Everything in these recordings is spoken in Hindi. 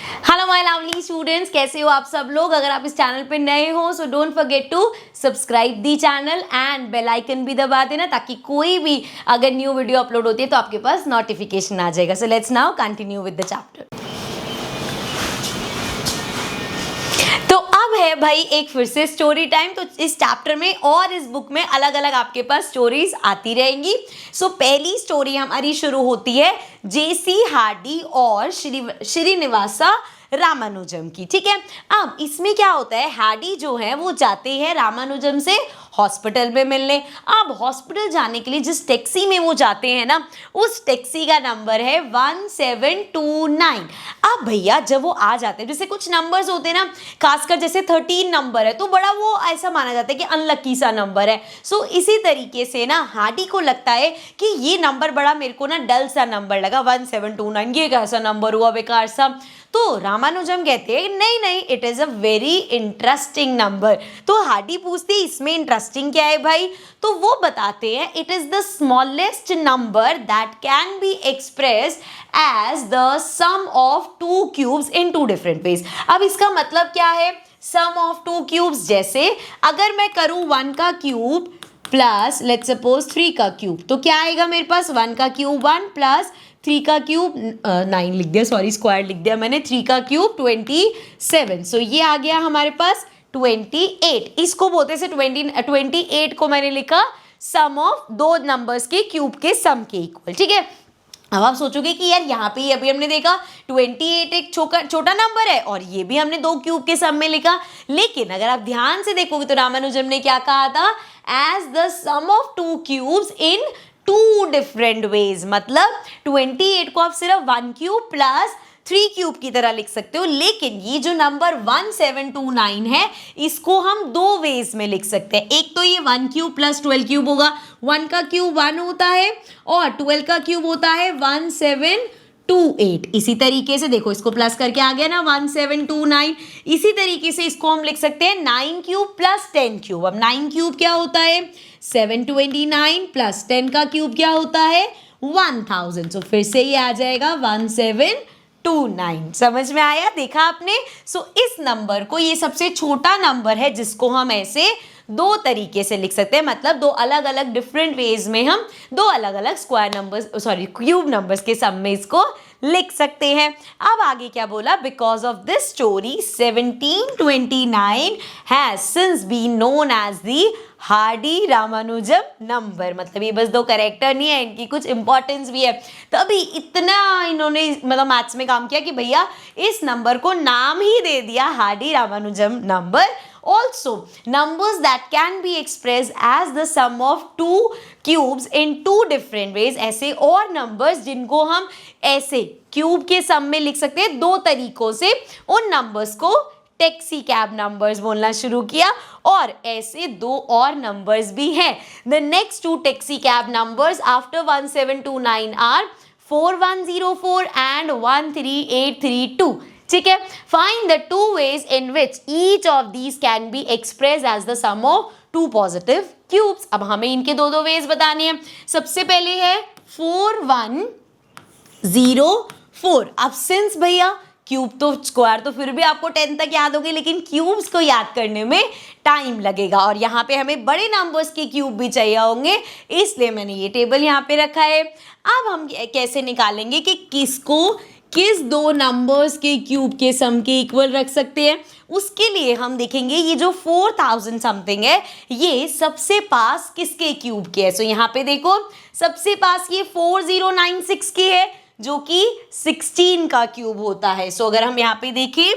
हेलो माय लवली स्टूडेंट्स, कैसे हो आप सब लोग। अगर आप इस चैनल पे नए हो so don't forget to subscribe the channel and bell icon भी दबा देना, ताकि कोई भी अगर न्यू वीडियो अपलोड होती है तो आपके पास नोटिफिकेशन आ जाएगा। So let's now continue with the chapter. तो अब है भाई एक फिर से स्टोरी टाइम। तो इस चैप्टर में और इस बुक में अलग अलग आपके पास स्टोरीज आती रहेंगी। सो पहली स्टोरी हमारी शुरू होती है जेसी हार्डी और श्रीनिवासा रामानुजम की। ठीक है, अब इसमें क्या होता है, हार्डी जो है वो जाते हैं रामानुजम से हॉस्पिटल में मिलने। अब हॉस्पिटल जाने के लिए जिस टैक्सी में वो जाते हैं ना, उस टैक्सी का नंबर है 1729। अब भैया जब वो आ जाते हैं, जैसे कुछ नंबर्स होते हैं ना, खासकर जैसे 13 नंबर है तो बड़ा वो ऐसा माना जाता है कि अनलकी सा नंबर है। सो इसी तरीके से ना हार्डी को लगता है कि ये नंबर बड़ा मेरे को ना डल सा नंबर लगा, 1729, ये कैसा नंबर हुआ बेकार सा। तो रामानुजम कहते हैं नहीं नहीं, it is a very interesting number. तो हार्डी पूछती है इसमें इंटरेस्टिंग क्या है भाई। तो वो बताते हैं it is the smallest number that can be expressed as the sum of two cubes in two different ways. अब इसका मतलब क्या है, सम ऑफ टू क्यूब्स, जैसे अगर मैं करूं 1 का क्यूब प्लस लेट्स सपोज 3 का क्यूब, तो क्या आएगा मेरे पास, 1 का क्यूब 1 प्लस 3 का क्यूब 9 लिख दिया, सॉरी स्क्वायर लिख दिया मैंने, 3 का क्यूब 27। सो ये आ गया हमारे पास 28। इसको बोलते से 28 को मैंने लिखा सम ऑफ दो नंबर्स के क्यूब के सम के इक्वल। ठीक है, अब आप सोचोगे कि यार यहाँ पे अभी हमने देखा 28 एक छोटा नंबर है और ये भी हमने दो क्यूब के सम में लिखा, लेकिन अगर आप ध्यान से देखोगे तो रामानुजम ने क्या कहा था, as the sum of two cubes in two different ways. मतलब 28 को आप सिर्फ 1 क्यूब प्लस 3 क्यूब की तरह लिख सकते हो, लेकिन ये जो नंबर 1729 है इसको हम दो वेज में लिख सकते हैं। एक तो ये 1 क्यूब प्लस 12 क्यूब होगा, 1 का क्यूब 1 होता है और 12 का क्यूब होता है 1728। इसी तरीके से देखो, इसको प्लस करके आ गया ना 1729। इसी तरीके से इसको हम लिख सकते हैं 9 क्यूब प्लस 10 क्यूब। अब 9 क्यूब क्या होता है 729 प्लस 10 का क्यूब क्या होता है 1000। सो फिर से ये आ जाएगा 1729। समझ में आया, देखा आपने। सो इस नंबर को, ये सबसे छोटा नंबर है जिसको हम ऐसे दो तरीके से लिख सकते हैं, मतलब दो अलग अलग डिफरेंट वेज में हम दो अलग अलग square numbers sorry cube numbers के सम में इसको लिख सकते हैं। अब आगे क्या बोला, because of this story 1729 has since been known as the Hardy Ramanujan number. मतलब ये बस दो कैरेक्टर नहीं है, इनकी कुछ इंपॉर्टेंस भी है। तभी इतना इन्होंने मतलब मैथ्स में काम किया कि भैया इस नंबर को नाम ही दे दिया Hardy Ramanujan number. Also, numbers that can be expressed as the sum of two cubes in two different ways, ऐसे और numbers जिनको हम ऐसे क्यूब के सम में लिख सकते हैं दो तरीकों से, उन numbers को टैक्सी कैब नंबर्स बोलना शुरू किया। और ऐसे दो और नंबर्स भी हैं। The next two taxi cab numbers after 1729 are 4104 and 13832। ठीक है, find the two ways in which each of these can be expressed as the sum of two positive cubes. अब हमें इनके दो दो वेज बताने हैं। सबसे पहले है 4104। अब सिंस भैया क्यूब तो स्क्वायर तो फिर भी आपको 10 तक याद होगी, लेकिन क्यूब्स को याद करने में टाइम लगेगा और यहाँ पे हमें बड़े नंबर्स के क्यूब भी चाहिए होंगे, इसलिए मैंने ये टेबल यहाँ पे रखा है। अब हम कैसे निकालेंगे कि किस दो नंबर्स के क्यूब के सम के इक्वल रख सकते हैं, उसके लिए हम देखेंगे ये जो 4000 समथिंग है ये सबसे पास किसके क्यूब के है। सो यहाँ पे देखो सबसे पास ये 4096 की है जो कि 16 का क्यूब होता है। सो अगर हम यहाँ पे देखें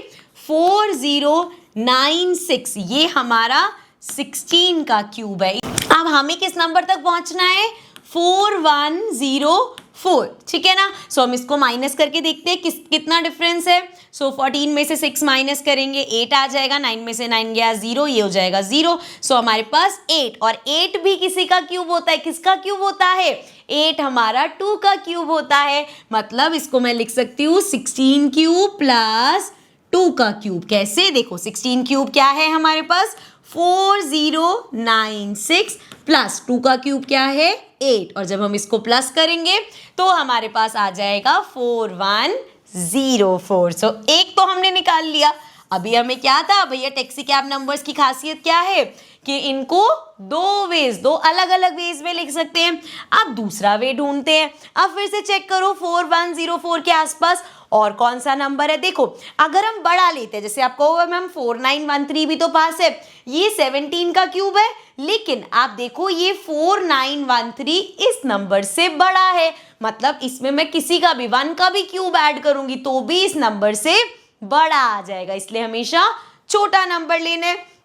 4096 ये हमारा 16 का क्यूब है। अब हमें किस नंबर तक पहुंचना है 4104। ठीक है ना। सो हम इसको माइनस करके देखते हैं कितना डिफरेंस है। सो 14 में से 6 माइनस करेंगे 8 आ जाएगा, 9 में से 9 गया 0, ये हो जाएगा 0। सो हमारे पास 8, और 8 भी किसी का क्यूब होता है। किसका क्यूब होता है 8 हमारा 2 का क्यूब होता है। मतलब इसको मैं लिख सकती हूँ 16 क्यूब प्लस 2 का क्यूब। कैसे, देखो 16 क्यूब क्या है हमारे पास 4096 प्लस 2 का क्यूब क्या है 8, और जब हम इसको प्लस करेंगे तो हमारे पास आ जाएगा 41 04। सो एक तो हमने निकाल लिया। अभी हमें क्या था भैया, टैक्सी कैब नंबर्स की खासियत क्या है कि इनको दो अलग अलग वेज में लिख सकते हैं। अब दूसरा वे ढूंढते हैं। अब फिर से चेक करो 4104 के आसपास और कौन सा नंबर है। देखो अगर हम बड़ा लेते हैं, जैसे आपको मैम 4913 भी तो पास है, ये 17 का क्यूब है, लेकिन आप देखो ये 4913 इस नंबर से बड़ा है, मतलब इसमें मैं किसी का भी 1 का भी क्यूब ऐड करूंगी तो भी इस नंबर से बड़ा आ जाएगा, इसलिए हमेशा छोटा नंबर लेना है।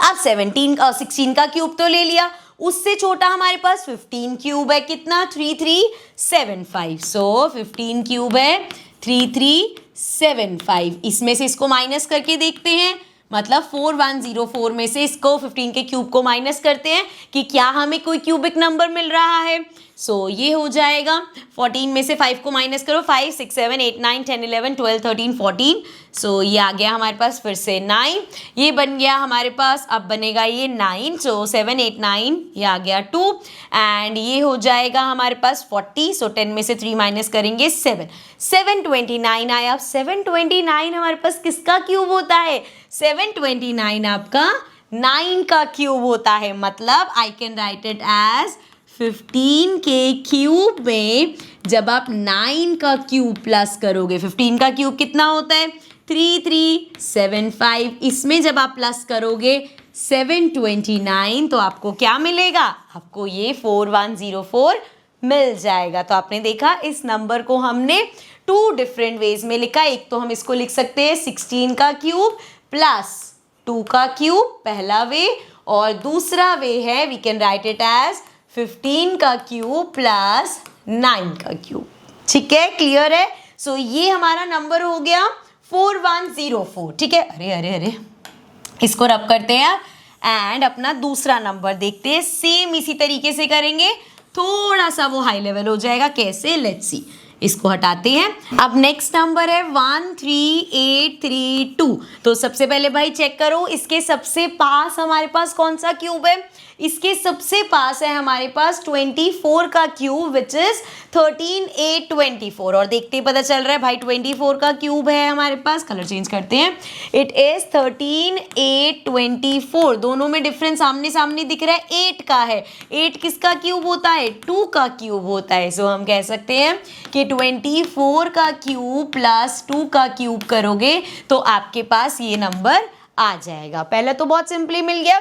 अब 16 का क्यूब तो ले लिया, उससे छोटा हमारे पास 15 क्यूब है, कितना 3375। सो 15 क्यूब है 3375। इसमें से इसको माइनस करके देखते हैं, मतलब 4104 में से इसको 15 के क्यूब को माइनस करते हैं कि क्या हमें कोई क्यूबिक नंबर मिल रहा है। सो ये हो जाएगा 14 में से 5 को माइनस करो, 5 6 7 8 9 10 11 12 13 14। सो ये आ गया हमारे पास फिर से 9, ये बन गया हमारे पास, अब बनेगा ये 9। सो 7 8 9 ये आ गया 2 एंड ये हो जाएगा हमारे पास 40। सो 10 में से 3 माइनस करेंगे 7, 729 आया। अब 729 हमारे पास किसका क्यूब होता है, 729 आपका 9 का क्यूब होता है, मतलब I can write it as 15 के क्यूब में जब आप 9 का क्यूब प्लस करोगे, 15 का क्यूब कितना होता है 3375, इसमें जब आप प्लस करोगे 729 तो आपको क्या मिलेगा, आपको ये 4104 मिल जाएगा। तो आपने देखा इस नंबर को हमने 2 डिफरेंट वेज में लिखा। एक तो हम इसको लिख सकते हैं 16 का क्यूब प्लस 2 का क्यूब, पहला वे, और दूसरा वे है we can write it as 15 का क्यूब प्लस 9 का क्यूब। ठीक है, क्लियर है। सो ये हमारा नंबर हो गया 4104। ठीक है, अरे अरे अरे इसको रब करते हैं एंड अपना दूसरा नंबर देखते हैं। सेम इसी तरीके से करेंगे, थोड़ा सा वो हाई लेवल हो जाएगा। कैसे, लेट्स सी। इसको हटाते हैं। अब नेक्स्ट नंबर है 13832। तो सबसे पहले भाई चेक करो इसके सबसे पास हमारे पास कौन सा क्यूब है। इसके सबसे पास है हमारे पास 24 का क्यूब विच इज 13824। और देखते ही पता चल रहा है भाई 24 का क्यूब है हमारे पास, कलर चेंज करते हैं, इट इज 13824। दोनों में डिफरेंस आमने सामने दिख रहा है, 8 का है। 8 किसका क्यूब होता है, 2 का क्यूब होता है। सो हम कह सकते हैं कि 24 का क्यूब प्लस 2 का क्यूब करोगे तो आपके पास ये नंबर आ जाएगा। पहले तो बहुत सिंपली मिल गया,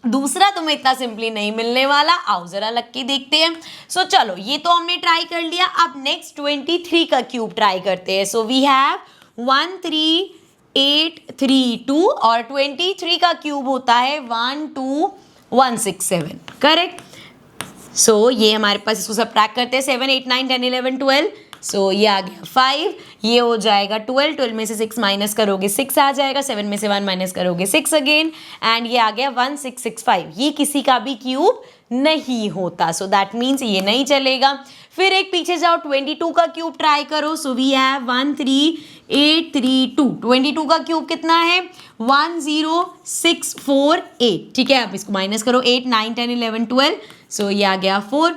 दूसरा तुम्हें इतना सिंपली नहीं मिलने वाला। आओ जरा लग के देखते हैं। सो चलो ये तो हमने ट्राई कर लिया। अब नेक्स्ट 23 का क्यूब ट्राई करते हैं। सो वी हैव 13832 और 23 का क्यूब होता है 12167, करेक्ट। सो ये हमारे पास, इसको सबट्रैक्ट करते हैं 7 8 9 10 11 12। सो ये आ गया 5, ये हो जाएगा 12, 12 में से 6 माइनस करोगे 6 आ जाएगा, 7 में से 1 माइनस करोगे 6 अगेन एंड ये आ गया 1665। ये किसी का भी क्यूब नहीं होता, सो दैट मीन्स ये नहीं चलेगा। फिर एक पीछे जाओ, 22 का क्यूब ट्राई करो। So we have 13832। 22 का क्यूब कितना है 10648। ठीक है, अब इसको माइनस करो 8 9 10 11 12। सो ये आ गया 4,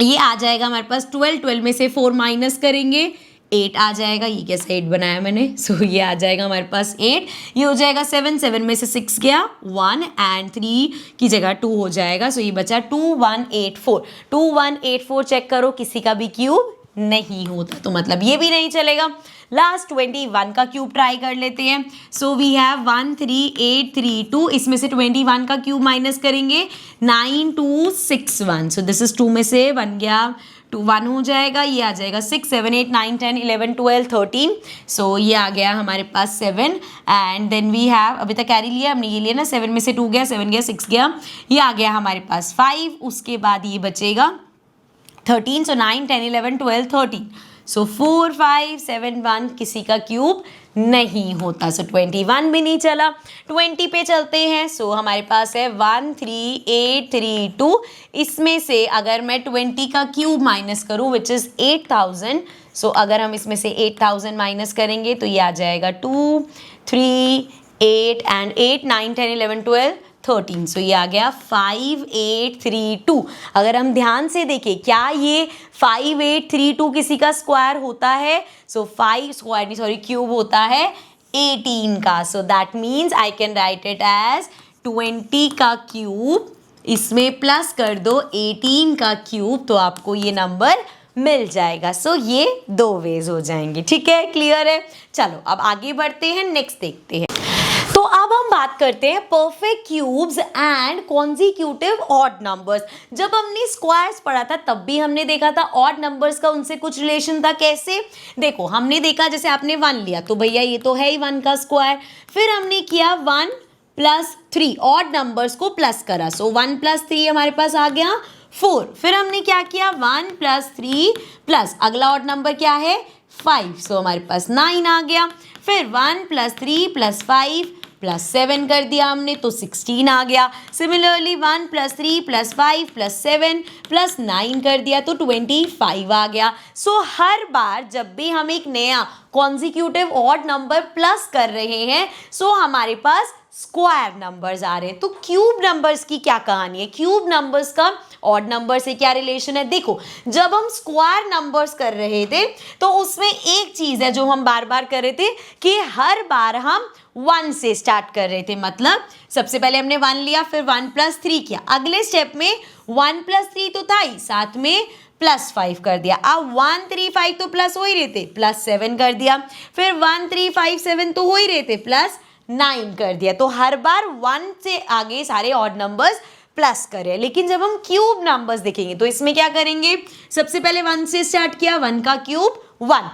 ये आ जाएगा हमारे पास 12, 12 में से 4 माइनस करेंगे 8 आ जाएगा। ये कैसे 8 बनाया मैंने। सो ये आ जाएगा हमारे पास 8, ये हो जाएगा 7, 7 में से 6 गया 1 एंड 3 की जगह 2 हो जाएगा। सो ये बचा 2184। 2184 चेक करो, किसी का भी क्यूब नहीं होता, तो मतलब ये भी नहीं चलेगा। लास्ट 21 का क्यूब ट्राई कर लेते हैं। सो वी हैव 13832, इसमें से 21 का क्यूब माइनस करेंगे 9261। सो दिस इज 2 में से 1 गया 2 1 हो जाएगा, ये आ जाएगा 6 7 8 9 10 11 12 13। सो ये आ गया हमारे पास 7 एंड देन वी हैव, अभी तक कैरी लिया हमने, ये लिया ना, 7 में से 2 गया, 7 गया 6 गया, ये आ गया हमारे पास 5। उसके बाद ये बचेगा 13। सो 9 10 11 12 13। सो 4 5 7 1 किसी का क्यूब नहीं होता। सो 21 भी नहीं चला। 20 पे चलते हैं। सो हमारे पास है 13832। इसमें से अगर मैं 20 का क्यूब माइनस करूं विच इज 8000। सो अगर हम इसमें से 8000 माइनस करेंगे तो ये आ जाएगा 2 3 8 एंड 8 9 10 11 12 13। सो ये आ गया 5832। अगर हम ध्यान से देखें क्या ये 5832 किसी का स्क्वायर होता है? सो 5 स्क्वायर नहीं सॉरी क्यूब होता है 18 का। So that means I can write it as 20 का क्यूब, इसमें प्लस कर दो 18 का क्यूब, तो आपको ये नंबर मिल जाएगा। सो ये 2 वेज हो जाएंगे। ठीक है, क्लियर है? चलो अब आगे बढ़ते हैं, नेक्स्ट देखते हैं। तो अब हम बात करते हैं perfect cubes and consecutive odd numbers. जब हमने स्क्वायर्स पढ़ा था तब भी हमने देखा था ऑड नंबर्स का उनसे कुछ रिलेशन था। कैसे? देखो, हमने देखा जैसे आपने 1 लिया तो भैया ये तो है ही 1 का स्क्वायर। फिर हमने किया 1 + 3, ऑड नंबर्स को प्लस करा। सो 1 + 3 हमारे पास आ गया 4। फिर हमने क्या किया 1 + 3 प्लस अगला ऑड नंबर क्या है 5। सो हमारे पास 9 आ गया। फिर 1 + 3 + 5 + 7 कर दिया हमने तो 16 आ गया। सिमिलरली 1 + 3 + 5 + 7 + 9 कर दिया तो 25 आ गया। सो हर बार जब भी हम एक नया कॉन्जिक्यूटिव ऑड नंबर प्लस कर रहे हैं सो हमारे पास स्क्वायर नंबर्स आ रहे हैं। तो क्यूब नंबर्स की क्या कहानी है? क्यूब नंबर्स का ऑड नंबर से क्या रिलेशन है? देखो, जब हम स्क्वायर नंबर्स कर रहे थे तो उसमें एक चीज है जो हम बार बार कर रहे थे कि हर बार हम 1 से स्टार्ट कर रहे थे। मतलब सबसे पहले हमने 1 लिया, फिर 1 + 3 किया, अगले स्टेप में 1 + 3 तो था ही, साथ में +5 कर दिया। अब 1 3 5 तो प्लस हो ही रहे थे, +7 कर दिया। फिर 1 3 5 7 तो हो ही रहे थे, +9 कर दिया। तो हर बार 1 से आगे सारे ऑड नंबर्स प्लस करें। लेकिन जब हम क्यूब नंबर्स देखेंगे तो इसमें क्या करेंगे? सबसे पहले 1 से स्टार्ट किया, 1 का क्यूब 1।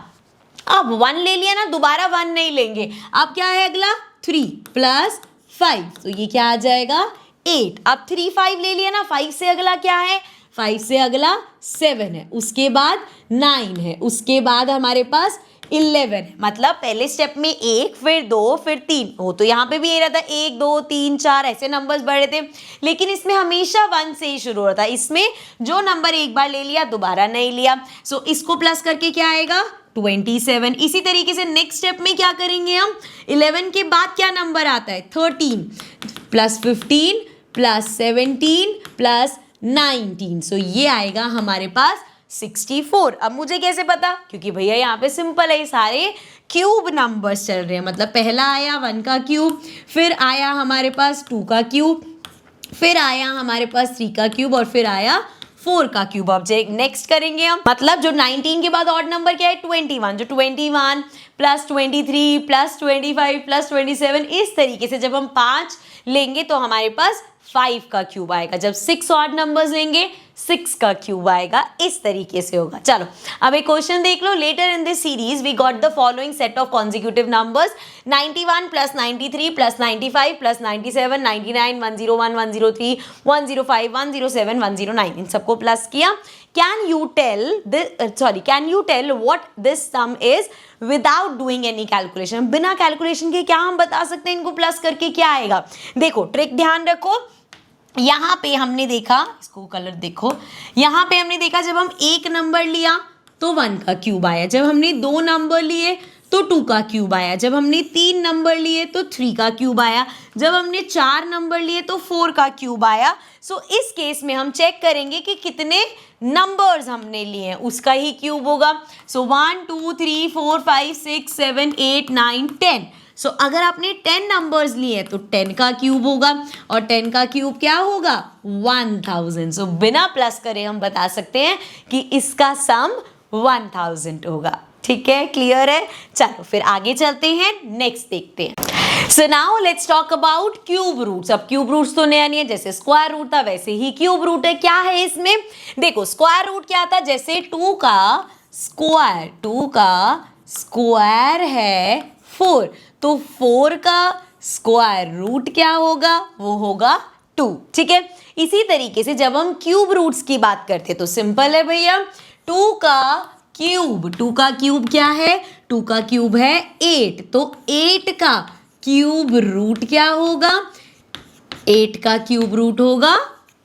अब 1 ले लिया ना, दोबारा 1 नहीं लेंगे। अब क्या है अगला 3 + 5, तो ये क्या आ जाएगा 8। अब 3 5 ले लिया ना, 5 से अगला क्या है 5 से अगला 7 है, उसके बाद 9 है, उसके बाद हमारे पास 11 है। मतलब पहले स्टेप में 1 फिर 2 फिर 3 हो, तो यहाँ पे भी ये रहता है 1 2 3 4 ऐसे नंबर्स बढ़ रहे थे। लेकिन इसमें हमेशा 1 से ही शुरू होता है। इसमें जो नंबर एक बार ले लिया दोबारा नहीं लिया। सो इसको प्लस करके क्या आएगा 27। इसी तरीके से नेक्स्ट स्टेप में क्या करेंगे हम? 11 के बाद क्या नंबर आता है 13 + 15 + 17 + 19। सो ये आएगा हमारे पास 64। अब मुझे कैसे पता? क्योंकि भैया यहाँ पे सिंपल है, सारे क्यूब नंबर्स चल रहे हैं। मतलब पहला आया 1 का क्यूब, फिर आया हमारे पास 2 का क्यूब, फिर आया हमारे पास 3 का क्यूब और फिर आया 4 का क्यूब। अब नेक्स्ट करेंगे हम, मतलब जो 19 के बाद ऑड नंबर क्या है 21, जो 21 + 23 + 25 + 27, इस तरीके से जब हम 5 लेंगे तो हमारे पास 5 का क्यूब आएगा। जब 6 ऑड नंबर्स लेंगे 6 का क्यूब आएगा। इस तरीके से होगा। चलो अब एक क्वेश्चन देख लो। Letter in this series we got the following set of consecutive numbers 91 + 93 + 95 + 97 99 101 103 105 107 109, इन सबको प्लस किया। Can you tell what this sum is without doing any calculation? बिना कैलकुलेशन के क्या हम बता सकते हैं इनको प्लस करके क्या आएगा? देखो ट्रिक ध्यान रखो। यहाँ पे हमने देखा, इसको कलर देखो, यहाँ पे हमने देखा जब हम 1 नंबर लिया तो 1 का क्यूब आया, जब हमने 2 नंबर लिए तो 2 का क्यूब आया, जब हमने 3 नंबर लिए तो 3 का क्यूब आया, जब हमने 4 नंबर लिए तो 4 का क्यूब आया। सो इस केस में हम चेक करेंगे कि कितने नंबर्स हमने लिए हैं उसका ही क्यूब होगा। सो 1 2 3 4 5 6 7 8 9 10। सो अगर आपने 10 नंबर्स लिए तो 10 का क्यूब होगा, और 10 का क्यूब क्या होगा 1000। सो बिना प्लस करे हम बता सकते हैं कि इसका सम 1000 होगा। ठीक है, क्लियर है? चलो फिर आगे चलते हैं, नेक्स्ट देखते हैं। So now let's talk about cube roots. अब क्यूब रूट्स तो नया नहीं है, जैसे स्क्वायर रूट था वैसे ही क्यूब रूट है। क्या है इसमें? देखो स्क्वायर रूट क्या था, जैसे 2 का स्क्वायर है 4, तो 4 का स्क्वायर रूट क्या होगा? वो होगा 2। ठीक है, इसी तरीके से जब हम क्यूब रूट्स की बात करते हैं तो सिंपल है भैया, 2 का क्यूब क्या है? 2 का क्यूब है 8, तो 8 का क्यूब रूट क्या होगा? 8 का क्यूब रूट होगा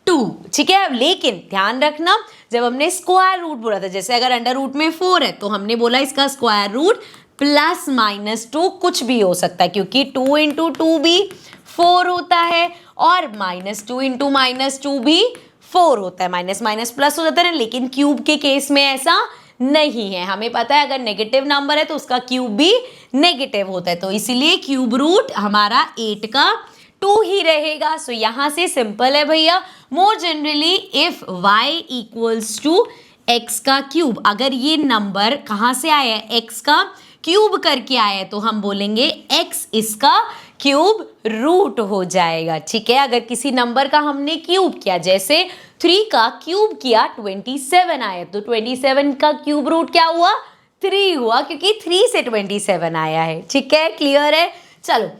2। ठीक है, लेकिन ध्यान रखना जब हमने स्क्वायर रूट बोला था, जैसे अगर अंडर रूट में 4 है तो हमने बोला इसका स्क्वायर रूट +- 2 कुछ भी हो सकता है, क्योंकि 2 × 2 भी 4 होता है, और -2 इंटू -2 भी 4 होता है, माइनस माइनस प्लस हो जाता है ना। लेकिन क्यूब के केस में ऐसा नहीं है, हमें पता है अगर नेगेटिव नंबर है तो उसका क्यूब भी नेगेटिव होता है, तो इसीलिए क्यूब रूट हमारा 8 का 2 ही रहेगा। सो यहां से सिंपल है भैया। More generally if y equals to x का क्यूब, अगर ये नंबर कहां से आया है, x का क्यूब करके आया है, तो हम बोलेंगे x इसका क्यूब रूट हो जाएगा। ठीक है, अगर किसी नंबर का हमने क्यूब किया, जैसे 3 का क्यूब किया 27 आया, तो 27 का क्यूब रूट क्या हुआ, 3 हुआ, क्योंकि 3 से 27 आया है। ठीक है, क्लियर है। चलो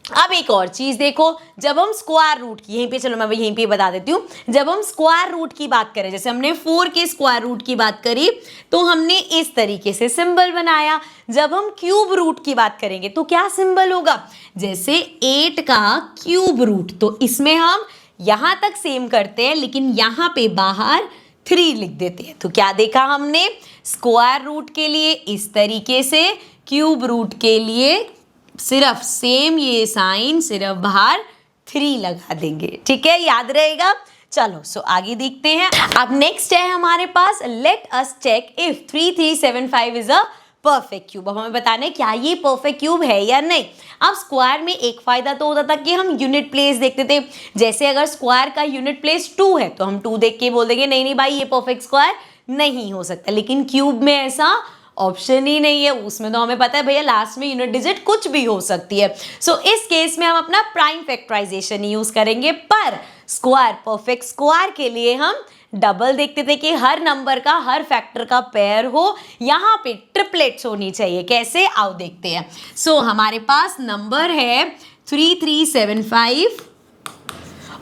अब एक और चीज देखो, जब हम स्क्वायर रूट की, यहीं पे चलो मैं यहीं पे बता देती हूँ, जब हम स्क्वायर रूट की बात करें, जैसे हमने 4 के स्क्वायर रूट की बात करी तो हमने इस तरीके से सिंबल बनाया। जब हम क्यूब रूट की बात करेंगे तो क्या सिंबल होगा, जैसे 8 का क्यूब रूट, तो इसमें हम यहां तक सेम करते हैं, लेकिन यहां पे बाहर 3 लिख देते हैं। तो क्या देखा हमने, स्क्वायर रूट के लिए इस तरीके से, क्यूब रूट के लिए सिर्फ सेम ये साइन, सिर्फ बाहर 3 लगा देंगे। ठीक है, याद रहेगा। चलो सो आगे देखते हैं। अब नेक्स्ट है हमारे पास, let us check if 3375 is a perfect cube. अब हमें बताना है क्या ये परफेक्ट क्यूब है या नहीं। अब स्क्वायर में एक फायदा तो होता था कि हम यूनिट प्लेस देखते थे, जैसे अगर स्क्वायर का यूनिट प्लेस 2 है तो हम 2 देख के बोल देंगे नहीं नहीं भाई ये परफेक्ट स्क्वायर नहीं हो सकता। लेकिन क्यूब में ऐसा ऑप्शन ही नहीं है, उसमें तो हमें पता है भैया लास्ट में यूनिट डिजिट कुछ भी हो सकती है। सो इस केस में हम अपना प्राइम फैक्टराइजेशन यूज करेंगे, पर स्क्वायर, परफेक्ट स्क्वायर के लिए हम डबल देखते थे कि हर नंबर का, हर फैक्टर का पेयर हो, यहाँ पे ट्रिपलेट्स होनी चाहिए। कैसे, आओ देखते हैं। सो हमारे पास नंबर है 3375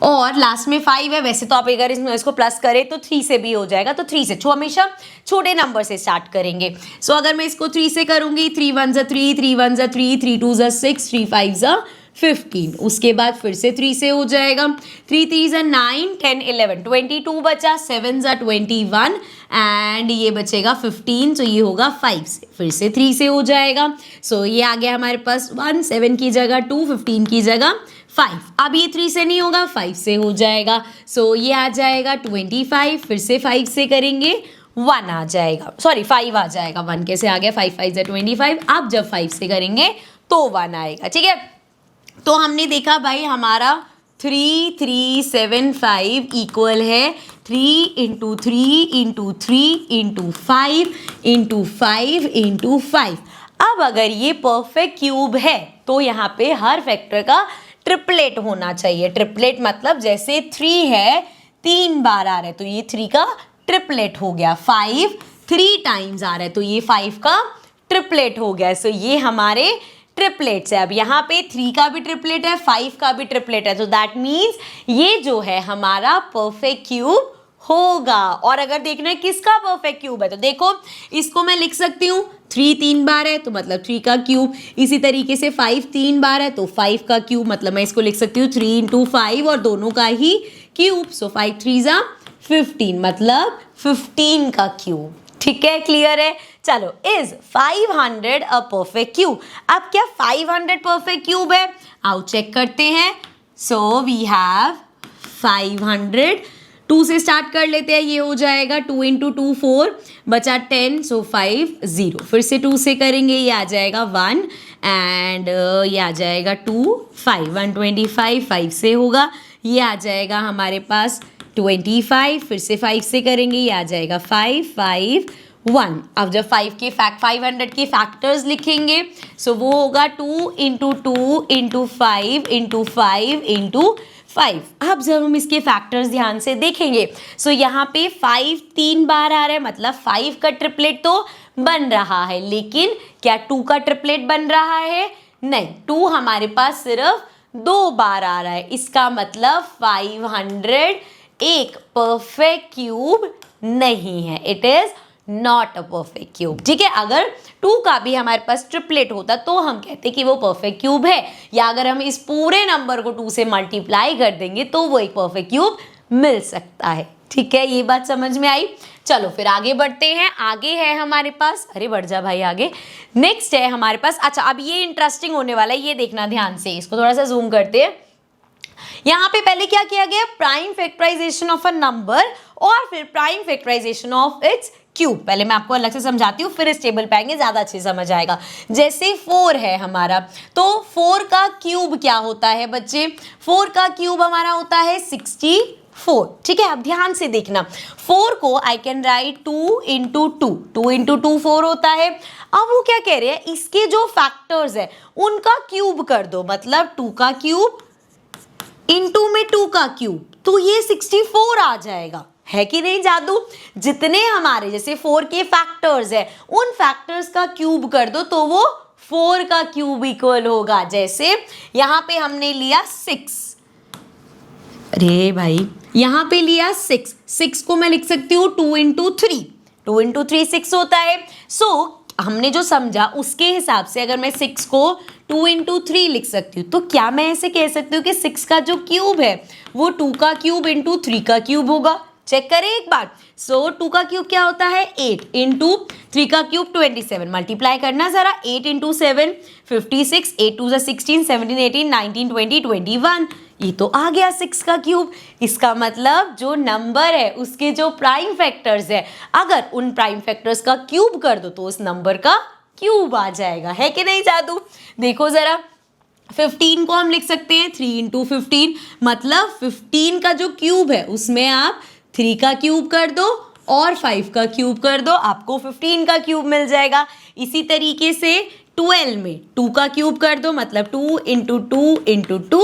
और लास्ट में 5 है। वैसे तो आप अगर इसको प्लस करें तो 3 से भी हो जाएगा, तो 3 से हमेशा छोटे नंबर से स्टार्ट करेंगे। सो अगर मैं इसको 3 से करूंगी, 3 1 जा 3, 3 1 जा 3, 3 2 जा 6, 3 5 जा 15। उसके बाद फिर से 3 से हो जाएगा, 3 3 जा 9, 10 11, 22 बचा, 7 जा 21 एंड ये बचेगा 15, तो ये होगा 5 से, फिर से 3 से हो जाएगा। सो ये आ गया हमारे पास 1, 7 की जगह 2, 15 की जगह 5। अब ये 3 से नहीं होगा, 5 से हो जाएगा। सो ये आ जाएगा 25, फिर से 5 से करेंगे 1 आ जाएगा, सॉरी 5 आ जाएगा। 1 कैसे आ गया, 5 5 जा 25। अब जब 5 से करेंगे तो 1 आएगा। ठीक है, तो हमने देखा भाई हमारा 3375 इक्वल है 3 into 3 into 3 into 5 into 5 into 5। अब अगर ये परफेक्ट क्यूब है तो यहाँ पे हर फैक्टर का ट्रिपलेट होना चाहिए। ट्रिपलेट मतलब जैसे 3 है 3 बार आ रहा है तो ये 3 का ट्रिपलेट हो गया। 5 3 टाइम्स आ रहा है तो ये 5 का ट्रिपलेट हो गया। सो ये हमारे ट्रिपलेट्स है। अब यहाँ पे 3 का भी ट्रिपलेट है, 5 का भी ट्रिपलेट है, तो दैट मीन्स ये जो है हमारा परफेक्ट क्यूब होगा। और अगर देखना है किसका परफेक्ट क्यूब है तो देखो इसको मैं लिख सकती हूँ, 3 3 बार है तो मतलब 3 का क्यूब। इसी तरीके से 5 3 बार है तो 5 का क्यूब, मतलब मैं इसको लिख सकती हूँ 3 इंटू 5 और दोनों का ही क्यूब। सो 5 3 जा 15, मतलब 15 का क्यूब। ठीक है, क्लियर है। चलो, इज 500 अ परफेक्ट क्यूब। अब क्या 500 परफेक्ट क्यूब है, आओ चेक करते हैं। सो वी हैव 500, 2 से स्टार्ट कर लेते हैं, ये हो जाएगा 2 इंटू 2 4, बचा 10, सो 5 0। फिर से 2 से करेंगे, ये आ जाएगा 1 एंड ये आ जाएगा 2 5, 125 5 से होगा, ये आ जाएगा हमारे पास 25। फिर से 5 से करेंगे, ये आ जाएगा 5 5 1। अब जब 500 के फैक्टर्स लिखेंगे सो वो होगा 2 इंटू 2 इंटू 5 इंटू 5 इंटू 5। अब जब हम इसके फैक्टर्स ध्यान से देखेंगे सो यहाँ पे 5 3 बार आ रहा है, मतलब 5 का ट्रिपलेट तो बन रहा है, लेकिन क्या 2 का ट्रिपलेट बन रहा है, नहीं। 2 हमारे पास सिर्फ 2 बार आ रहा है, इसका मतलब 500 एक परफेक्ट क्यूब नहीं है, it is not a perfect cube. ठीक है, अगर 2 का भी हमारे पास ट्रिपलेट होता तो हम कहते कि वो परफेक्ट क्यूब है, या अगर हम इस पूरे नंबर को 2 से मल्टीप्लाई कर देंगे तो वो एक परफेक्ट क्यूब मिल सकता है। ठीक है, ये बात समझ में आई। चलो फिर आगे बढ़ते हैं। आगे है हमारे पास, अरे बढ़ जा भाई आगे। नेक्स्ट है हमारे पास, अच्छा अब ये इंटरेस्टिंग होने वाला है, ये देखना ध्यान से, इसको थोड़ा सा जूम करते हैं। यहाँ पे पहले क्या किया गया, prime factorisation of a number और फिर prime factorisation of its cube. पहले मैं आपको अलग से समझाती हूँ, फिर इस टेबल पे आएंगे, ज्यादा अच्छे समझ आएगा। जैसे 4 है हमारा, तो 4 का क्यूब क्या होता है बच्चे, 4 का क्यूब हमारा होता है 64। ठीक है, अब ध्यान से देखना, 4 को आई कैन राइट 2 इंटू 2, 2 इंटू 2 4 होता है। अब वो क्या कह रहे हैं, इसके जो फैक्टर्स है उनका क्यूब कर दो, मतलब 2 का क्यूब इंटू में 2 का क्यूब, तो ये 64 आ जाएगा, है कि नहीं जादू। जितने हमारे जैसे 4 के फैक्टर्स है उन फैक्टर्स का क्यूब कर दो तो वो 4 का क्यूब इक्वल होगा। जैसे यहाँ पे हमने लिया 6, अरे भाई यहाँ पे लिया 6, 6 को मैं लिख सकती हूँ 2 इंटू 3, 2 इंटू 3 6 होता है। हमने जो समझा उसके हिसाब से अगर मैं 6 को 2 इंटू 3 लिख सकती हूँ, तो क्या मैं ऐसे कह सकती हूँ कि 6 का जो क्यूब है वो 2 का क्यूब इंटू 3 का क्यूब होगा। चेक करें एक बार। 2 का क्यूब क्या होता है 8 इंटू 3 का क्यूब 27, मल्टीप्लाई करना जरा, 8 इंटू 7 56, 8 2 16, 17 18 19 20 21, ये तो आ गया 6 का क्यूब। इसका मतलब जो नंबर है उसके जो प्राइम फैक्टर्स है, अगर उन प्राइम फैक्टर्स का क्यूब कर दो तो उस नंबर का क्यूब आ जाएगा, है कि नहीं जादू। देखो जरा, 15 को हम लिख सकते हैं 3 इंटू 15, मतलब 15 का जो क्यूब है उसमें आप 3 का क्यूब कर दो और 5 का क्यूब कर दो, आपको 15 का क्यूब मिल जाएगा। इसी तरीके से 12 में 2 का क्यूब कर दो, मतलब 2 इंटू 2 इंटू 2,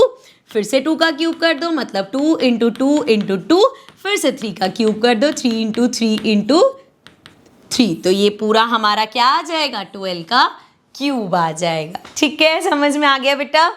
फिर से 2 का क्यूब कर दो, मतलब 2 इंटू 2 इंटू 2, फिर से 3 का क्यूब कर दो, 3 इंटू 3 इंटू 3, तो ये पूरा हमारा क्या आ जाएगा, 12 का क्यूब आ जाएगा। ठीक है, समझ में आ गया बेटा।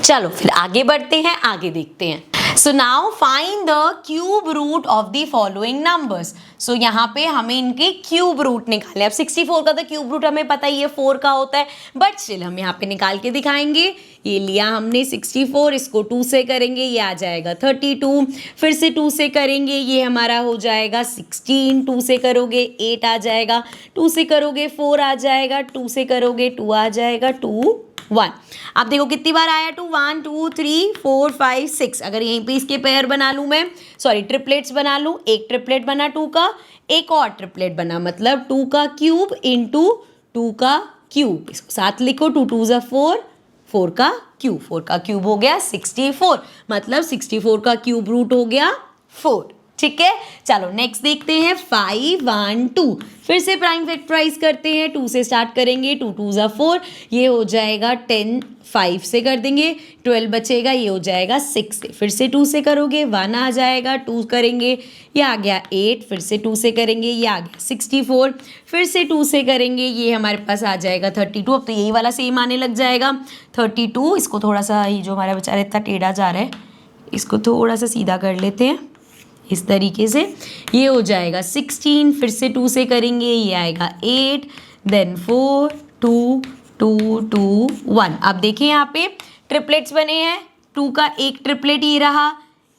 चलो फिर आगे बढ़ते हैं, आगे देखते हैं। So now find the cube root of the following numbers. So यहाँ पे हमें इनके क्यूब रूट निकाले। अब 64 का तो क्यूब रूट हमें पता ही है 4 का होता है, बट स्टिल हम यहाँ पे निकाल के दिखाएंगे। ये लिया हमने 64, इसको 2 से करेंगे ये आ जाएगा 32, फिर से 2 से करेंगे ये हमारा हो जाएगा 16, 2 से करोगे 8 आ जाएगा, 2 से करोगे 4 आ जाएगा, 2 से करोगे 2 आ जाएगा, 2 1। अब देखो कितनी बार आया 2, 1 2 3 4 5 6। अगर यहीं पे इसके पेयर बना लूँ मैं, सॉरी ट्रिपलेट्स बना लूँ, एक ट्रिपलेट बना 2 का, एक और ट्रिपलेट बना, मतलब 2 का क्यूब इंटू 2 का क्यूब, इसको साथ लिखो, 2 2 ज़ा 4, 4 का क्यूब, 4 का क्यूब हो गया 64, मतलब 64 का क्यूब रूट हो गया 4। ठीक है, चलो नेक्स्ट देखते हैं 5 1 2। फिर से प्राइम फैक्टराइज करते हैं, 2 से स्टार्ट करेंगे, 2 2 ज़ा 4, ये हो जाएगा 10, 5 से कर देंगे 12 बचेगा, ये हो जाएगा 6 से, फिर से 2 से करोगे 1 आ जाएगा, 2 करेंगे ये आ गया 8, फिर से 2 से करेंगे ये आ गया 64, फिर से 2 से करेंगे ये हमारे पास आ जाएगा 32। अब तो यही वाला सेम आने लग जाएगा 32। इसको थोड़ा सा, ये जो हमारा बेचारा इतना टेढ़ा जा रहा है इसको थोड़ा सा सीधा कर लेते हैं, इस तरीके से ये हो जाएगा 16, फिर से 2 से करेंगे ये आएगा 8, देन 4 2 2 2 1। अब देखिए यहाँ पे ट्रिपलेट्स बने हैं, 2 का एक ट्रिपलेट ये रहा,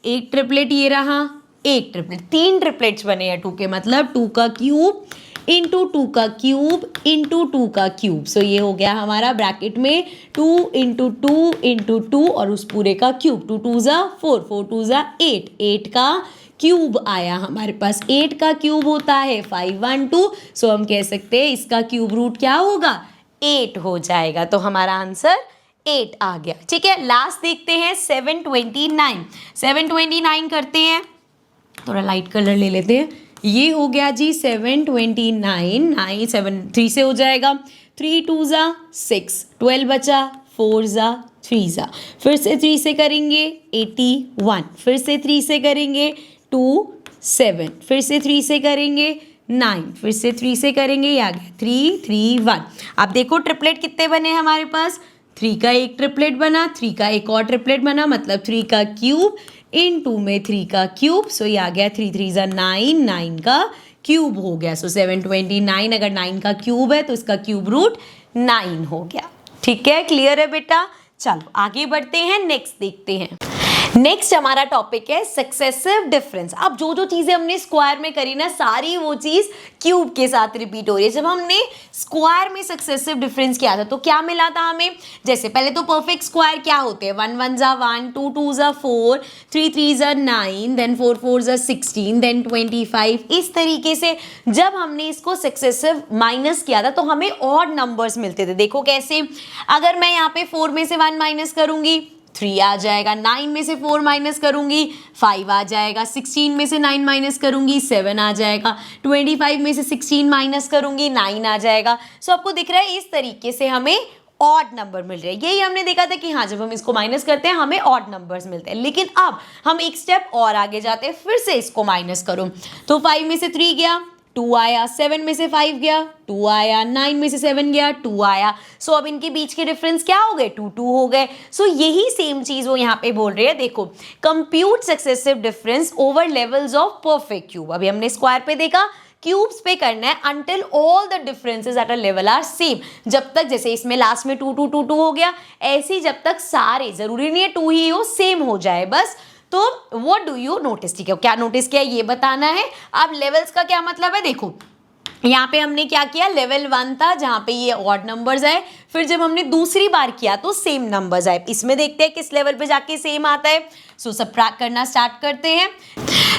एक ट्रिपलेट ये रहा, एक ट्रिपलेट, 3 ट्रिपलेट्स बने हैं 2 के, मतलब 2 का क्यूब इंटू 2 का क्यूब इंटू 2 का क्यूब। सो ये हो गया हमारा ब्रैकेट में 2 इंटू 2 इंटू 2 और उस पूरे का क्यूब, 2 2 ज़ा 4, 4 2 ज़ा 8, 8 का क्यूब आया हमारे पास। 8 का क्यूब होता है 512, सो हम कह सकते हैं इसका क्यूब रूट क्या होगा 8 हो जाएगा, तो हमारा आंसर 8 आ गया। ठीक है, लास्ट देखते हैं 729। 729 करते हैं, थोड़ा लाइट कलर ले लेते हैं, ये हो गया जी 729, 9 7 3 से हो जाएगा, 3 2 ज़ा 6, 12 बचा, 4 ज़ा 3 ज़ा, फिर से 3 से करेंगे 81, फिर से 3 से करेंगे 2 7, फिर से 3 से करेंगे 9, फिर से 3 से करेंगे ये आ गया 3 3 1। अब देखो ट्रिपलेट कितने बने हमारे पास, 3 का एक ट्रिपलेट बना, 3 का एक और ट्रिपलेट बना, मतलब 3 का क्यूब इन 2 में 3 का क्यूब, सो ये आ गया 3 3 ज़ा 9, 9 का क्यूब हो गया। सो 729 अगर 9 का क्यूब है तो इसका क्यूब रूट 9 हो गया। ठीक है, क्लियर है बेटा। चलो आगे बढ़ते हैं, नेक्स्ट देखते हैं। नेक्स्ट हमारा टॉपिक है सक्सेसिव डिफरेंस। अब जो जो चीजें हमने स्क्वायर में करी ना, सारी वो चीज क्यूब के साथ रिपीट हो रही है। जब हमने स्क्वायर में सक्सेसिव डिफरेंस किया था तो क्या मिला था हमें, जैसे पहले तो परफेक्ट स्क्वायर क्या होते हैं, 1 1 जा 1, 2 2 जा 4, 3 3 जा 9, देन 4 4 जा 16, देन 25। इस तरीके से जब हमने इसको सक्सेसिव माइनस किया था तो हमें ऑड नंबर्स मिलते थे। देखो कैसे, अगर मैं यहाँ पे 4 में से 1 माइनस करूंगी 3 आ जाएगा, 9 में से 4 माइनस करूंगी 5 आ जाएगा, 16 में से 9 माइनस करूंगी 7 आ जाएगा, 25 में से 16 माइनस करूंगी 9 आ जाएगा। सो आपको दिख रहा है इस तरीके से हमें ऑड नंबर मिल रहे हैं। यही हमने देखा था कि हाँ, जब हम इसको माइनस करते हैं हमें ऑड नंबर्स मिलते हैं। लेकिन अब हम एक स्टेप और आगे जाते हैं, फिर से इसको माइनस करो तो 5 में से 3 गया 2 आया, 7 में से 5 गया 2 आया, 9 में से 7 गया 2 आया। सो अब इनके बीच के डिफरेंस क्या हो गए, 2 2 हो गए। सो यही सेम चीज वो यहाँ पे बोल रहे हैं। देखो, compute successive difference over levels of perfect cube. अभी हमने स्क्वायर पे देखा, क्यूब्स पे करना है until all the differences at a level are same. जब तक, जैसे इसमें लास्ट में 2 2 2 2 हो गया, ऐसे ही जब तक सारे, जरूरी नहीं है 2 ही हो, सेम हो जाए बस। तो व्हाट डू यू नोटिस, ठीक है, क्या नोटिस किया ये बताना है। अब लेवल्स का क्या मतलब है, देखो यहाँ पे हमने क्या किया, लेवल 1 था जहाँ पे ये ऑड नंबर्स आए, फिर जब हमने दूसरी बार किया तो सेम नंबर्स आए। इसमें देखते हैं किस लेवल पे जाके सेम आता है। सो सबट्रैक्ट करना स्टार्ट करते हैं।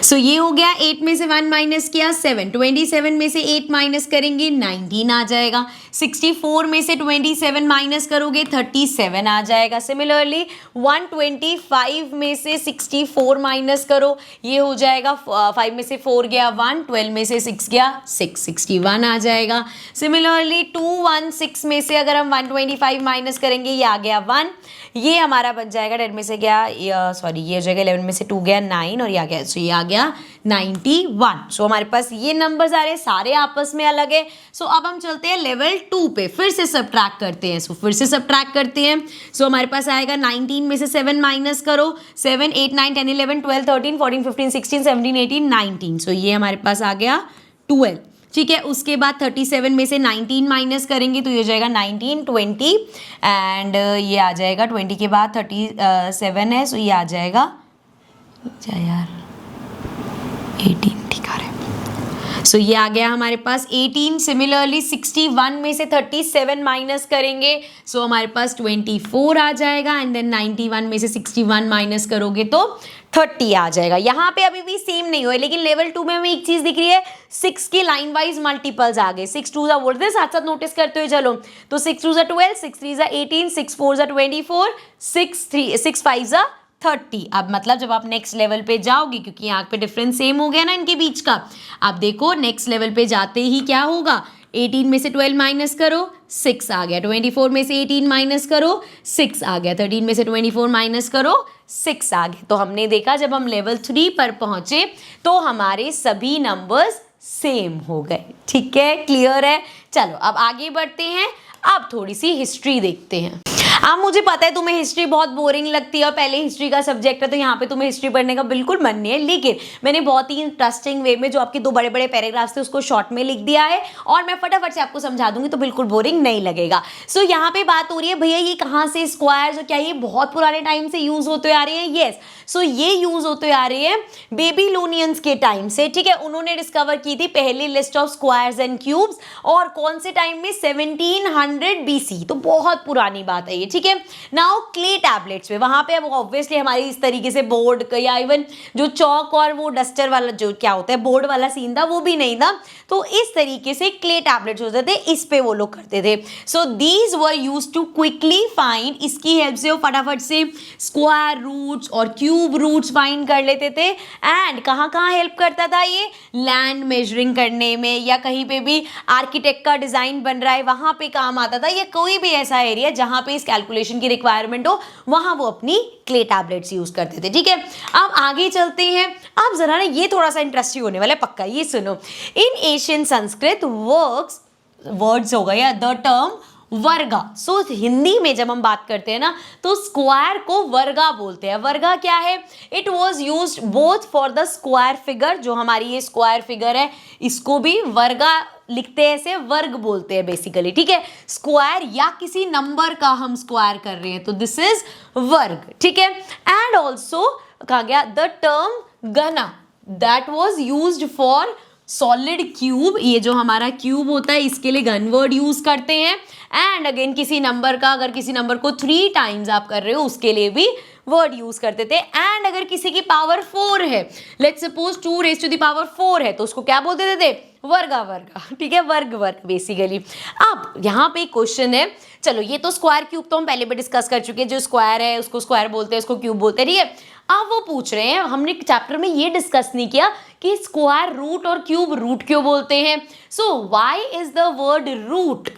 सो ये हो गया, 8 में से 1 माइनस किया 7, 27 में से 8 माइनस करेंगे 19 आ जाएगा, 64 में से 27 माइनस करोगे 37 आ जाएगा। सिमिलरली 125 में से 64 माइनस करो, ये हो जाएगा 5 में से 4 गया 1, 12 में से 6 गया 6, 61 आ जाएगा। सिमिलरली 216 में से अगर हम 125 माइनस करेंगे, ये आ गया 1, ये हमारा बन जाएगा 10 में से गया, सॉरी ये हो जाएगा 11 में से 2 गया 9 और ये आ गया, सो ये आ गया 91। सो हमारे पास ये नंबर्स आ रहे हैं, सारे आपस में अलग है। सो अब हम चलते हैं लेवल 2 पे, फिर से सबट्रैक्ट करते हैं। सो फिर से सबट्रैक्ट करते हैं। सो हमारे पास आएगा 19 में से 7 माइनस करो, 7 8 9 10 11 12 13 14 15 16 17 18 19। सो ये हमारे पास आ गया 12, ठीक है। उसके बाद 37 में से 19 माइनस करेंगे तो ये हो जाएगा 19, 20 एंड ये आ जाएगा 20 के बाद 37 है, सो ये आ जाएगा यार 18, ठीक आ रहा है। सो ये आ गया हमारे पास 18। सिमिलरली 61 में से 37 माइनस करेंगे, सो हमारे पास 24 आ जाएगा एंड देन 91 में से 61 माइनस करोगे तो 30 आ जाएगा। यहाँ पे अभी भी सेम नहीं हुए, लेकिन लेवल 2 में हमें एक चीज दिख रही है, 6 के लाइन वाइज मल्टीपल्स आ गए। 6 2 बोलते हैं, साथ साथ नोटिस करते हुए चलो। तो 6 2 12, 6 3 18, 6 4 24, 6 5 30। अब मतलब जब आप नेक्स्ट लेवल पे जाओगे, क्योंकि यहाँ पे डिफरेंस सेम हो गया ना इनके बीच का, आप देखो नेक्स्ट लेवल पे जाते ही क्या होगा, 18 में से 12 माइनस करो 6 आ गया, 24 में से 18 माइनस करो 6 आ गया, 13 में से 24 माइनस करो 6 आ गया। तो हमने देखा जब हम लेवल 3 पर पहुंचे तो हमारे सभी नंबर्स सेम हो गए, ठीक है, क्लियर है। चलो अब आगे बढ़ते हैं, अब थोड़ी सी हिस्ट्री देखते हैं। अब मुझे पता है तुम्हें हिस्ट्री बहुत बोरिंग लगती है और पहले हिस्ट्री का सब्जेक्ट है, तो यहाँ पे तुम्हें हिस्ट्री पढ़ने का बिल्कुल मन नहीं है, लेकिन मैंने बहुत ही इंटरेस्टिंग वे में जो आपके 2 बड़े बड़े पैराग्राफ्स थे उसको शॉर्ट में लिख दिया है और मैं फटाफट से आपको समझा दूंगी तो बिल्कुल बोरिंग नहीं लगेगा। सो यहाँ पे बात हो रही है, भैया ये कहाँ से स्क्वायर्स, क्या ये बहुत पुराने टाइम से यूज होते आ रहे हैं? येस, सो ये यूज होते आ रहे हैं बेबीलोनियंस के टाइम से, ठीक है। उन्होंने डिस्कवर की थी पहली list of squares and cubes, और कौन से टाइम में, 1700 BC, तो बहुत पुरानी बात है ये, ठीक है। नाउ क्ले टैबलेट्स पे, वहां पे अब ऑब्वियसली हमारी इस तरीके से बोर्ड या इवन जो चौक और वो डस्टर वाला जो क्या होता है बोर्ड वाला सीन था वो भी नहीं था, तो इस तरीके से क्ले टैबलेट्स होते थे, इस पे वो लोग करते थे। So these were used to quickly find, इसकी हेल्प से वो फटाफट से स्क्वायर रूट्स और क्यूब रूट्स फाइंड कर लेते थे। एंड कहाँ कहाँ हेल्प करता था ये, लैंड मेजरिंग करने में, या कहीं पे भी आर्किटेक्ट का डिजाइन बन रहा है वहां पे काम आता था, या कोई भी ऐसा एरिया जहां पे इस कैलकुलेशन की रिक्वायरमेंट हो वहां वो अपनी क्ले टैबलेट्स यूज करते थे, ठीक है। अब आगे चलते हैं, अब जरा ना ये थोड़ा सा इंटरेस्टिंग होने वाला है, पक्का ये सुनो। इन एशियन संस्कृत वर्ड्स हो गया द टर्म वर्गा। सो हिंदी में जब हम बात करते हैं ना तो स्क्वायर को वर्गा बोलते हैं। वर्गा क्या है, it was used both for the square figure, जो हमारी ये स्क्वायर फिगर है इसको भी वर्गा लिखते हैं, ऐसे वर्ग बोलते हैं बेसिकली, ठीक है। स्क्वायर या किसी नंबर का हम स्क्वायर कर रहे हैं तो दिस इज वर्ग, ठीक है। एंड ऑल्सो कहा गया द टर्म घना that was used for solid cube, ये जो हमारा क्यूब होता है इसके लिए घन वर्ड यूज करते हैं। एंड अगेन किसी नंबर का, अगर किसी नंबर को 3 टाइम्स आप कर रहे हो उसके लिए भी वर्ड यूज करते थे। एंड अगर किसी की पावर 4 है, let's suppose 2 raise to the power 4 है, तो उसको क्या बोलते थे? वर्गा वर्गा, ठीक है, वर्ग वर्ग बेसिकली। अब यहाँ पे क्वेश्चन है, चलो ये तो स्क्वायर क्यूब तो हम पहले भी डिस्कस कर चुके हैं, जो स्क्वायर है उसको स्क्वायर बोलते हैं, उसको क्यूब बोलते हैं, ठीक है। अब वो पूछ रहे हैं, हमने चैप्टर में ये डिस्कस नहीं किया कि स्क्वायर रूट और क्यूब रूट क्यों बोलते हैं। So why is the word root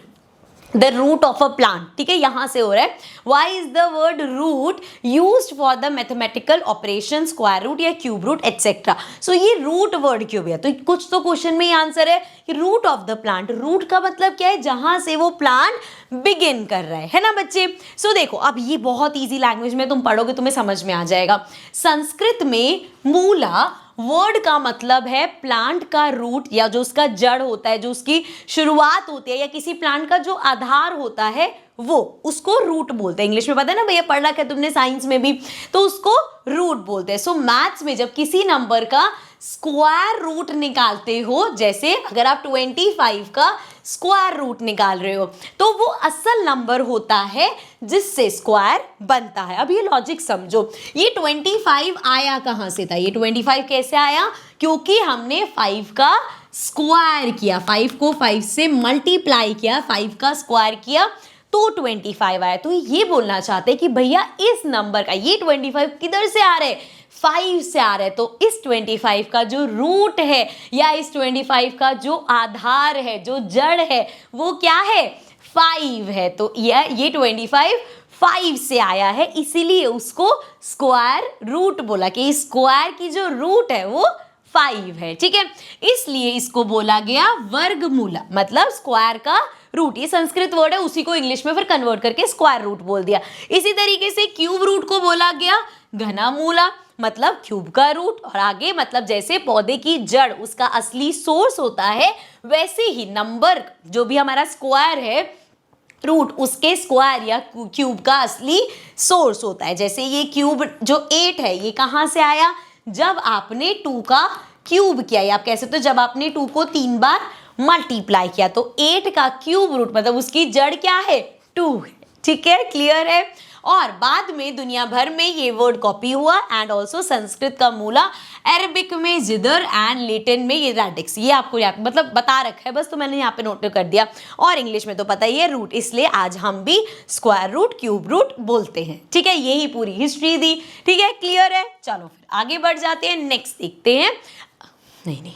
the root of a plant, ठीक है, यहां से हो रहा है। Why is the word root used for the mathematical operation, square root या क्यूब रूट एटसेट्रा। सो ये रूट वर्ड क्यों है? तो कुछ तो क्वेश्चन में आंसर है कि root of the plant, root का मतलब क्या है? जहां से वो प्लांट बिगिन कर रहा है ना बच्चे। सो देखो, अब ये बहुत ईजी लैंग्वेज में तुम पढ़ोगे तुम्हें समझ में आ जाएगा। संस्कृत में मूला वर्ड का मतलब है प्लांट का रूट, या जो उसका जड़ होता है, जो उसकी शुरुआत होती है, या किसी प्लांट का जो आधार होता है वो, उसको रूट बोलते हैं। इंग्लिश में पता है ना भैया, पढ़ रखा है तुमने साइंस में भी, तो उसको रूट बोलते हैं। सो मैथ्स में जब किसी नंबर का स्क्वायर रूट निकालते हो, जैसे अगर आप 25 का स्क्वायर रूट निकाल रहे हो, तो वो असल नंबर होता है जिससे स्क्वायर बनता है। अब ये लॉजिक समझो, ये 25 आया कहां से था? ये 25 कैसे आया? क्योंकि हमने 5 का स्क्वायर किया, 5 को 5 से मल्टीप्लाई किया, 5 का स्क्वायर किया तो 25 आया। तो ये बोलना चाहते हैं कि भैया इस नंबर का, ये 25 किधर से आ रहे हैं? 5 से आ रहा है। तो इस 25 का जो रूट है, या इस 25 का जो आधार है, जो जड़ है, वो क्या है? 5 है। तो ये 25 5 से आया है, इसीलिए उसको स्क्वायर रूट बोला, कि स्क्वायर की जो रूट है वो 5 है, ठीक है। इसलिए इसको बोला गया वर्गमूला, मतलब स्क्वायर का रूट। ये संस्कृत वर्ड है, उसी को इंग्लिश में फिर कन्वर्ट करके स्क्वायर रूट बोल दिया। इसी तरीके से क्यूब रूट को बोला गया घनामूला, मतलब क्यूब का रूट। और आगे मतलब जैसे पौधे की जड़ उसका असली सोर्स होता है, वैसे ही नंबर जो भी हमारा स्क्वायर है, रूट उसके स्क्वायर या क्यूब का असली सोर्स होता है। जैसे ये क्यूब जो 8 है, ये कहाँ से आया? जब आपने 2 का क्यूब किया, या आप कह सकते हो जब आपने 2 को 3 बार मल्टीप्लाई किया, तो 8 का क्यूब रूट मतलब उसकी जड़ क्या है? 2 है, ठीक है, क्लियर है। और बाद में दुनिया भर में ये वर्ड कॉपी हुआ, एंड ऑल्सो संस्कृत का मूला, अरबिक में जिदर एंड लेटिन में ये रेडिक्स, ये आपको मतलब बता रखा है, बस तो मैंने यहाँ पे नोट कर दिया। और इंग्लिश में तो पता ही है रूट, इसलिए आज हम भी स्क्वायर रूट, क्यूब रूट बोलते हैं, ठीक है। यही पूरी हिस्ट्री दी, ठीक है, क्लियर है। चलो फिर आगे बढ़ जाते हैं, नेक्स्ट देखते हैं। नहीं,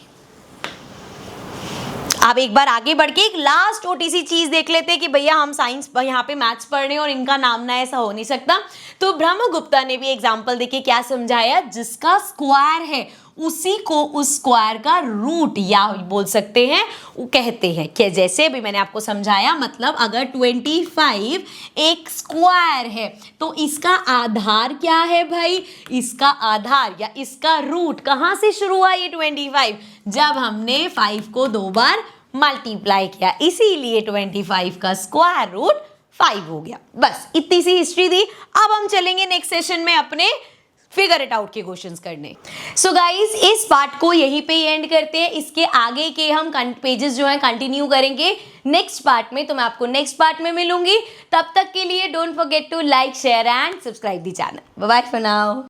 अब एक बार आगे बढ़ के एक लास्ट छोटी सी चीज देख लेते हैं कि भैया हम साइंस यहाँ पे मैथ्स पढ़ रहे हैं और इनका नाम ना, ऐसा हो नहीं सकता। तो ब्रह्मगुप्ता ने भी एग्जांपल देके क्या समझाया? जिसका स्क्वायर है उसी को उस स्क्वायर का रूट या बोल सकते हैं, वो कहते हैं कि जैसे भी मैंने आपको समझाया, मतलब अगर 25 एक स्क्वायर है तो इसका आधार क्या है भाई? इसका आधार या इसका रूट कहाँ से शुरू हुआ ये 25? जब हमने 5 को 2 बार मल्टीप्लाई किया, इसीलिए 25 का स्क्वायर रूट 5 हो गया। बस इतनी सी हिस्ट्री दी। अब हम चलेंगे नेक्स्ट सेशन में अपने फिगर इट आउट के क्वेश्चंस करने। सो गाइज, इस पार्ट को यहीं पे ही एंड करते हैं। इसके आगे के हम पेजेस जो हैं कंटिन्यू करेंगे नेक्स्ट पार्ट में, तो मैं आपको नेक्स्ट पार्ट में मिलूंगी। तब तक के लिए don't forget to like, share and subscribe the channel. Bye bye for now.